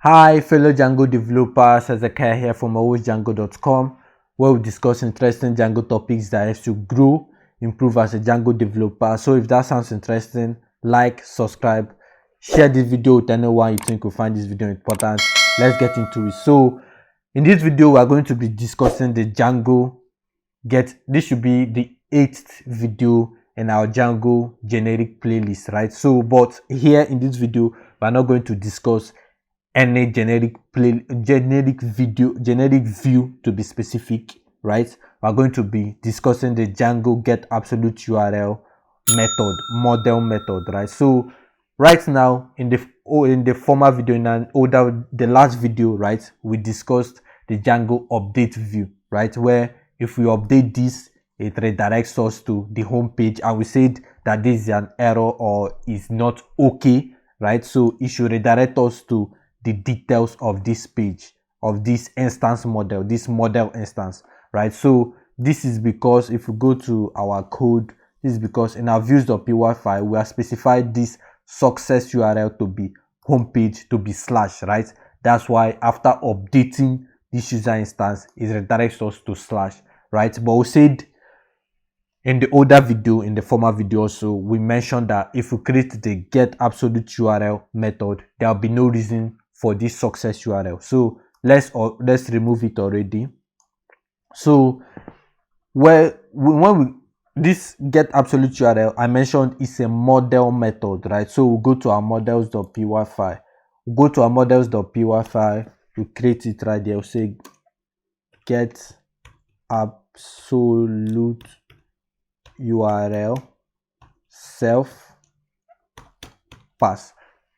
Hi fellow Django developers, Hezekiah here from alwaysdjango.com, where we discuss interesting Django topics that helps you grow, improve as a Django developer. So if that sounds interesting, like, subscribe, share this video with anyone you think will find this video important. Let's get into it. So in this video, we are going to be discussing the Django this should be the 8th video in our Django generic playlist, right? So but here in this video, we are not going to discuss any generic view to be specific, right? We're going to be discussing the Django get absolute URL model method, right? So right now in the former video, the last video, right, we discussed the Django update view, right, where if we update this, it redirects us to the home page, and we said that this is an error or is not okay, right? So it should redirect us to the details of this page, of this instance model, this model instance, right? So this is because if we go to our code, this is because in our views.py file, we have specified this success URL to be homepage, to be slash, right? That's why after updating this user instance, it redirects us to slash, right? But we said in the older video, in the former video also, we mentioned that if we create the get absolute URL method, there will be no reason for this success URL. So let's remove it already. So this get absolute URL I mentioned is a model method, right? So we'll go to our models.py file. We'll go to our models.py file. We create it right there. We'll say get absolute URL self pass.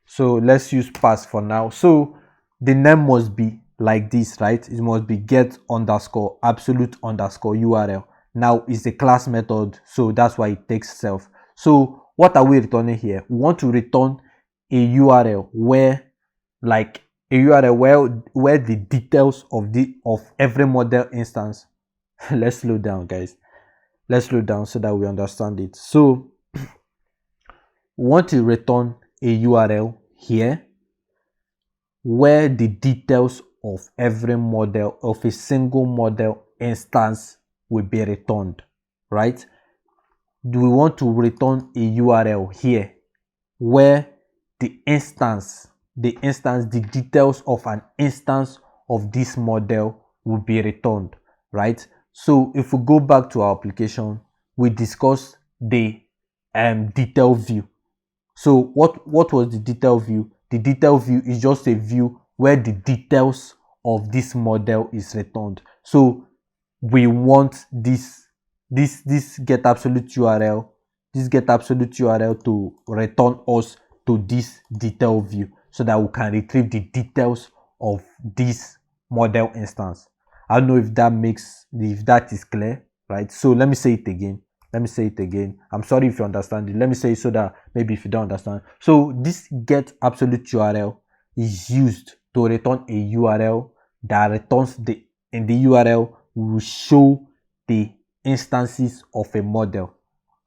So let's use pass for now. So the name must be like this, right? It must be get underscore absolute underscore URL. Now it's a class method, so that's why it takes self. So what are we returning here? We want to return a URL where the details of every model instance. Let's slow down, guys. Let's slow down so that we understand it. So we want to return a URL here where the details of every model of a single model instance will be returned, right? Do we want to return a URL here where the details of an instance of this model will be returned, right? So if we go back to our application, we discussed the detail view. So what was the detail view? The detail view is just a view where the details of this model is returned. So we want this get absolute URL to return us to this detail view so that we can retrieve the details of this model instance. I don't know if that is clear, right? So let me say it again. I'm sorry if you understand it. Let me say it so that maybe if you don't understand. So this get absolute URL is used to return a URL that returns in the URL will show the instances of a model,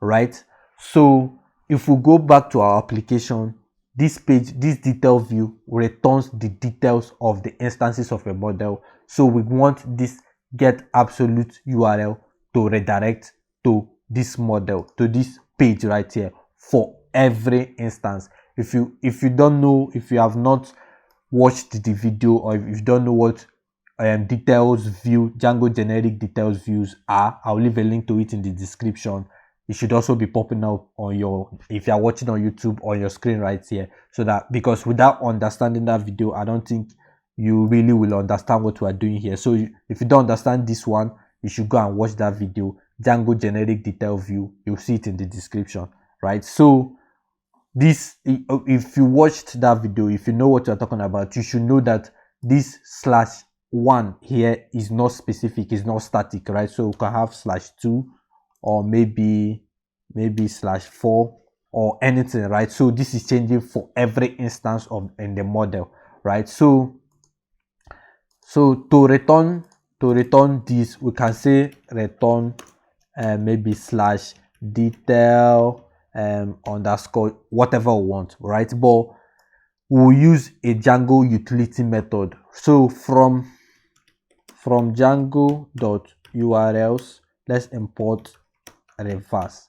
right? So if we go back to our application, this detail view returns the details of the instances of a model. So we want this get absolute URL to redirect to this model, to this page right here for every instance. If you don't know, if you have not watched the video, or if you don't know what Django generic details views are, I'll leave a link to it in the description. It should also be popping up on if you are watching on YouTube, on your screen right here, so that, because without understanding that video, I don't think you really will understand what we are doing here. So if you don't understand this one, you should go and watch that video, Django generic detail view. You'll see it in the description, right? So if you watched that video, if you know what you're talking about, you should know that this /1 here is not specific, is not static, right? So we can have /2 or maybe /4 or anything, right? So this is changing for every instance in the model, right? So to return this, we can say return maybe /detail underscore whatever we want, right? But we'll use a Django utility method. So from Django.urls, let's import reverse,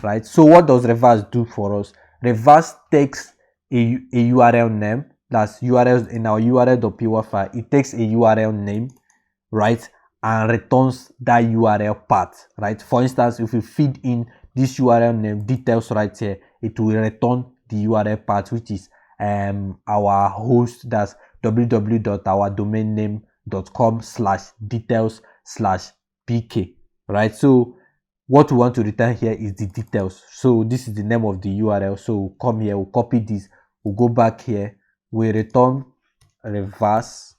right? So what does reverse do for us? Reverse takes a URL name, that's URLs in our url.py file. It takes a URL name, right, and returns that URL path, right? For instance, if we feed in this URL name details right here, it will return the URL path, which is our host, that's www.ourdomainname.com/details/pk, right? So what we want to return here is the details. So this is the name of the URL. So we'll come here, we'll copy this, we'll go back here, we return reverse,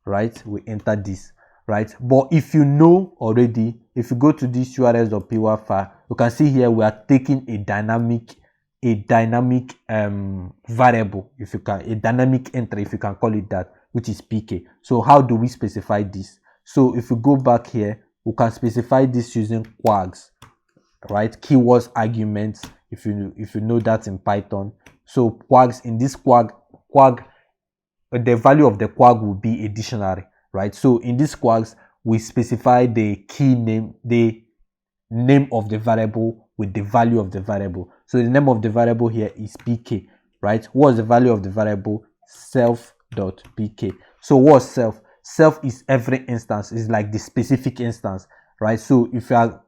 right? We enter this, right? But if you know already, if you go to this urls.py file, you can see here we are taking a dynamic variable, if you can, a dynamic entry, if you can call it that, which is pk. So how do we specify this? So if we go back here, we can specify this using quags, right? Keywords arguments, if you know that in Python. So quags, in this quag, the value of the quag will be a dictionary, right? So in this quags, we specify the key name, the name of the variable with the value of the variable. So the name of the variable here is pk, right? What's the value of the variable? Self.pk. So what's self? Self is every instance, is like the specific instance, right? So if you are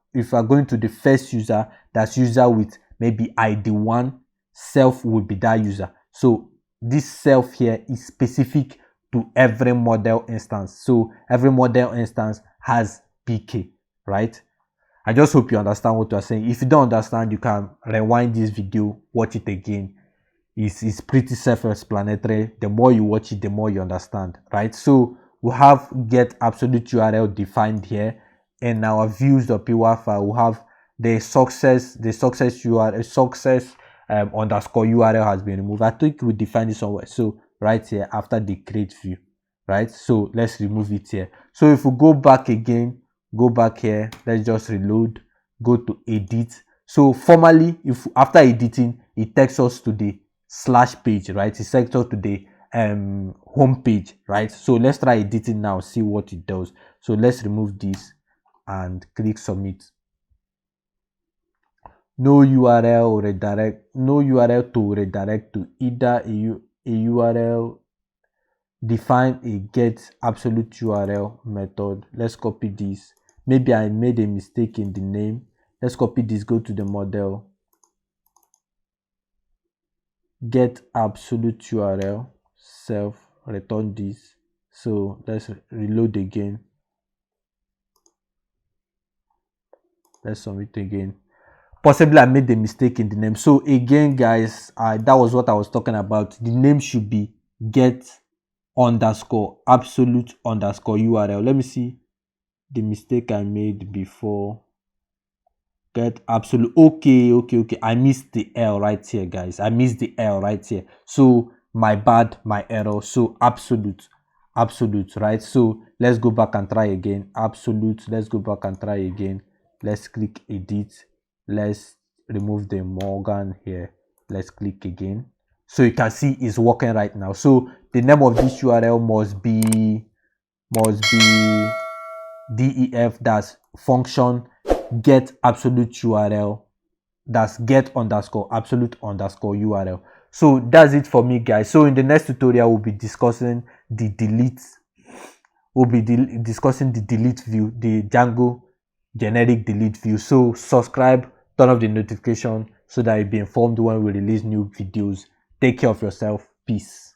going to the first user, that's user with maybe id 1, self will be that user. So this self here is specific to every model instance. So every model instance has pk, right? I just hope you understand what you are saying. If you don't understand, you can rewind this video, watch it again. It's pretty self-explanatory. The more you watch it, the more you understand, right? So we have get absolute URL defined here. In our views.py file, we have the success URL, underscore URL has been removed. I think we defined it somewhere. So right here after the create view, right? So let's remove it here. So if we go back again, go back here, let's just reload, go to edit. So formally, if after editing, it takes us to the slash page, right? It takes us to the home page, right? So let's try editing now, see what it does. So let's remove this and click submit. No URL to redirect to either a URL. Define a get absolute URL method. Let's copy this. Maybe I made a mistake in the name. Let's copy this, go to the model, get absolute URL, self, return this. So let's reload again. Let's submit again. Possibly I made a mistake in the name. So again, guys, that was what I was talking about. The name should be get underscore absolute underscore URL. Let me see the mistake I made before. Get absolute. Okay. I missed the L right here, guys. I missed the L right here. So my bad, my error. So absolute, right? So let's go back and try again. Absolute. Let's go back and try again. Let's click edit. Let's remove the Morgan here. Let's click again. So you can see it's working right now. So the name of this URL must be def, that's function get absolute URL, that's get underscore absolute underscore URL. So that's it for me, guys. So in the next tutorial, we'll be discussing the delete. Discussing the delete view, the Django generic delete view. So subscribe, turn off the notification so that you'll be informed when we release new videos. Take care of yourself. Peace.